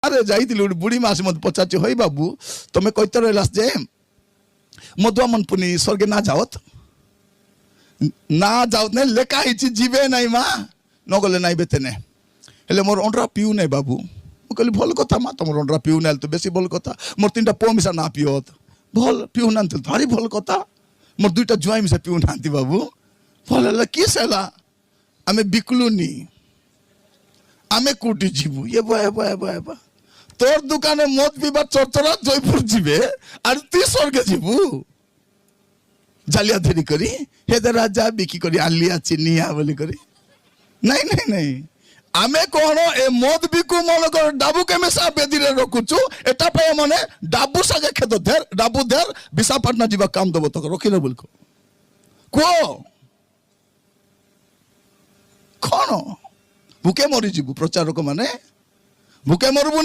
ଆରେ ଯାଇଥିଲି ଗୋଟେ ବୁଢ଼ୀ ମା ଆସି ମୋତେ ପଚାରୁଛି ହଇ ବାବୁ ତମେ କଇତେ ରହିଲାସ ଯେ ମଧୁଆମନପୁନି ସ୍ୱର୍গে ନା ଯାওত ନାଇଁ ଲେଖା ହେଇଛି ଯିବେ ନାଇଁ ମା ନ ଗଲେ ନାଇଁ ବେତେନେ ହେଲେ ମୋର ଅଣ୍ଡରା ପିଉ ନାଇଁ ବାବୁ ମୁଁ କହିଲି ଭଲ କଥା ମା ତମର ଅଣ୍ଡରା ପିଉ ନାଇଁ ତ ବେଶୀ ଭଲ କଥା ମୋର 3ଟା ପୁଅ ମିଶା ନା ପିଅତ ଭଲ ପିଉ ନାହାନ୍ତି ଭାରି ଭଲ କଥା ମୋର 2ଟା ଜୁଆଇ ମିଶା ପିଉ ନାହାନ୍ତି ବାବୁ ଭଲ ହେଲା କିସ ହେଲା ଆମେ ବିକଲୁନି ଆମେ କୋଉଠି ଯିବୁ এবা তোর দোকানে মদ পিবা চরচরা জয়পুর ଯିবে আর তুই স্বর্গে ଯିବୁ জালিয়া ধরি করি হেদে রাজা বিকি করি আলিয়া চিনিয়া বলি করি নাই নাই নাই ଆମେ କଣ ଏ ମଦ ବିକୁ ମନ କର ଡାବୁ କେମେସା ବେଦିରେ ରଖୁଛୁ ଏଟା ପାଇଁ ମାନେ ଡାବୁ ସାଙ୍ଗେ ଖେଦ ଧେର ଡାବୁ ଧେର ବିଶାଖାପାଟଣା ଯିବା କାମ ଦବ ତକ ରଖିଲେ ବୋଲି କୁହ କଣ ଭୁକେ ମରିଯିବୁ ପ୍ରଚାରକ ମାନେ ଭୁକେ ମରିବୁ